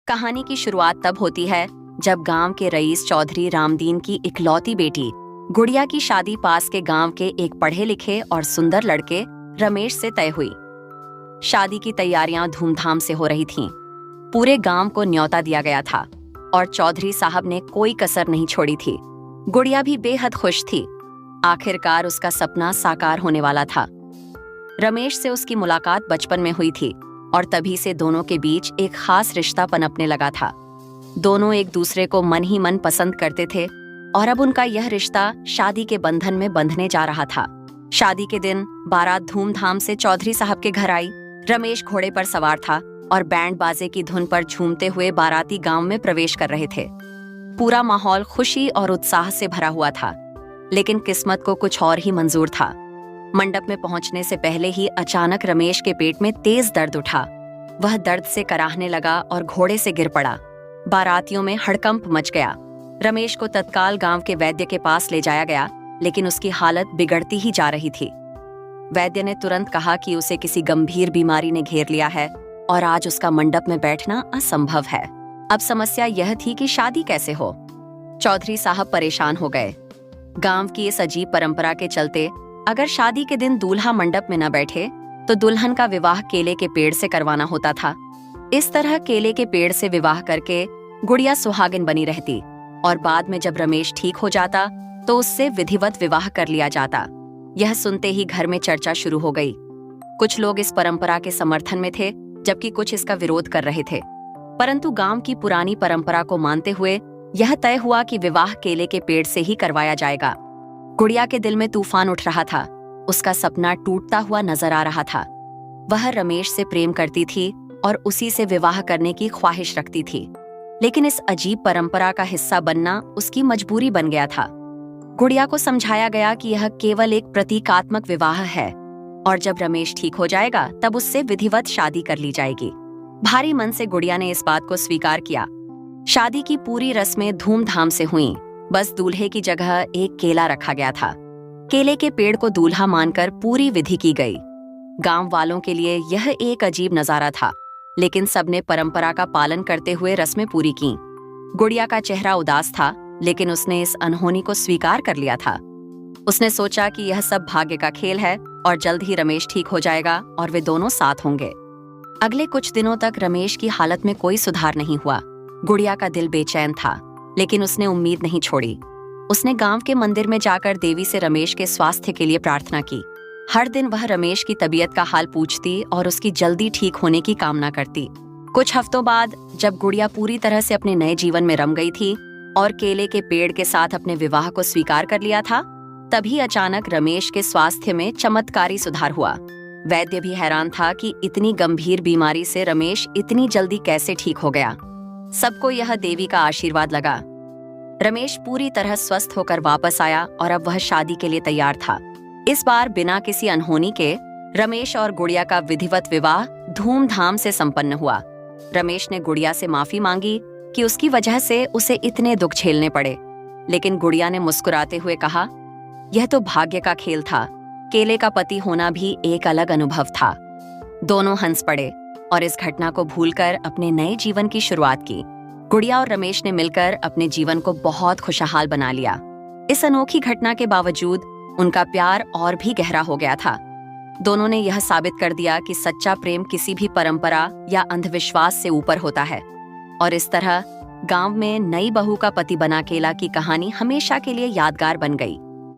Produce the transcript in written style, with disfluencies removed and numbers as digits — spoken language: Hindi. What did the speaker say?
कहानी की शुरुआत तब होती है जब गांव के रईस चौधरी रामदीन की इकलौती बेटी गुड़िया की शादी पास के गांव के एक पढ़े लिखे और सुंदर लड़के रमेश से तय हुई। शादी की तैयारियां धूमधाम से हो रही थीं। पूरे गांव को न्योता दिया गया था और चौधरी साहब ने कोई कसर नहीं छोड़ी थी। गुड़िया भी बेहद खुश थी। आखिरकार उसका सपना साकार होने वाला था। रमेश से उसकी मुलाकात बचपन में हुई थी और तभी से दोनों के बीच एक खास रिश्ता पनपने लगा था। दोनों एक दूसरे को मन ही मन पसंद करते थे और अब उनका यह रिश्ता शादी के बंधन में बंधने जा रहा था। शादी के दिन बारात धूमधाम से चौधरी साहब के घर आई। रमेश घोड़े पर सवार था और बैंड बाजे की धुन पर झूमते हुए बाराती गांव में प्रवेश कर रहे थे। पूरा माहौल खुशी और उत्साह से भरा हुआ था, लेकिन किस्मत को कुछ और ही मंजूर था। मंडप में पहुंचने से पहले ही अचानक रमेश के पेट में तेज दर्द उठा। वह दर्द से कराहने लगा और घोड़े से गिर पड़ा। बारातियों में हड़कंप मच गया। रमेश को तत्काल गांव के वैद्य के पास ले जाया गया, लेकिन उसकी हालत बिगड़ती ही जा रही थी। वैद्य ने तुरंत कहा कि उसे किसी गंभीर बीमारी ने घेर लिया है और आज उसका मंडप में बैठना असंभव है। अब समस्या यह थी कि शादी कैसे हो। चौधरी साहब परेशान हो गए। गांव की इस अजीब परंपरा के चलते अगर शादी के दिन दूल्हा मंडप में न बैठे तो दुल्हन का विवाह केले के पेड़ से करवाना होता था। इस तरह केले के पेड़ से विवाह करके गुड़िया सुहागिन बनी रहती और बाद में जब रमेश ठीक हो जाता तो उससे विधिवत विवाह कर लिया जाता। यह सुनते ही घर में चर्चा शुरू हो गई। कुछ लोग इस परंपरा के समर्थन में थे, जबकि कुछ इसका विरोध कर रहे थे। परंतु गांव की पुरानी परंपरा को मानते हुए यह तय हुआ कि विवाह केले के पेड़ से ही करवाया जाएगा। गुड़िया के दिल में तूफान उठ रहा था। उसका सपना टूटता हुआ नजर आ रहा था। वह रमेश से प्रेम करती थी और उसी से विवाह करने की ख्वाहिश रखती थी, लेकिन इस अजीब परंपरा का हिस्सा बनना उसकी मजबूरी बन गया था। गुड़िया को समझाया गया कि यह केवल एक प्रतीकात्मक विवाह है और जब रमेश ठीक हो जाएगा तब उससे विधिवत शादी कर ली जाएगी। भारी मन से गुड़िया ने इस बात को स्वीकार किया। शादी की पूरी रस्में धूमधाम से हुईं। बस दूल्हे की जगह एक केला रखा गया था। केले के पेड़ को दूल्हा मानकर पूरी विधि की गई। गांव वालों के लिए यह एक अजीब नजारा था, लेकिन सबने परंपरा का पालन करते हुए रस्में पूरी की। गुड़िया का चेहरा उदास था, लेकिन उसने इस अनहोनी को स्वीकार कर लिया था। उसने सोचा कि यह सब भाग्य का खेल है और जल्द ही रमेश ठीक हो जाएगा और वे दोनों साथ होंगे। अगले कुछ दिनों तक रमेश की हालत में कोई सुधार नहीं हुआ। गुड़िया का दिल बेचैन था, लेकिन उसने उम्मीद नहीं छोड़ी। उसने गांव के मंदिर में जाकर देवी से रमेश के स्वास्थ्य के लिए प्रार्थना की। हर दिन वह रमेश की तबीयत का हाल पूछती और उसकी जल्दी ठीक होने की कामना करती। कुछ हफ्तों बाद जब गुड़िया पूरी तरह से अपने नए जीवन में रम गई थी और केले के पेड़ के साथ अपने विवाह को स्वीकार कर लिया था, तभी अचानक रमेश के स्वास्थ्य में चमत्कारी सुधार हुआ। वैद्य भी हैरान था कि इतनी गंभीर बीमारी से रमेश इतनी जल्दी कैसे ठीक हो गया। सबको यह देवी का आशीर्वाद लगा। रमेश पूरी तरह स्वस्थ होकर वापस आया और अब वह शादी के लिए तैयार था। इस बार बिना किसी अनहोनी के रमेश और गुड़िया का विधिवत विवाह धूमधाम से संपन्न हुआ। रमेश ने गुड़िया से माफी मांगी कि उसकी वजह से उसे इतने दुख झेलने पड़े, लेकिन गुड़िया ने मुस्कुराते हुए कहा, यह तो भाग्य का खेल था। केले का पति होना भी एक अलग अनुभव था। दोनों हंस पड़े और इस घटना को भूलकर अपने नए जीवन की शुरुआत की। गुड़िया और रमेश ने मिलकर अपने जीवन को बहुत खुशहाल बना लिया। इस अनोखी घटना के बावजूद उनका प्यार और भी गहरा हो गया था। दोनों ने यह साबित कर दिया कि सच्चा प्रेम किसी भी परंपरा या अंधविश्वास से ऊपर होता है। और इस तरह गांव में नई बहू का पति बना केला की कहानी हमेशा के लिए यादगार बन गई।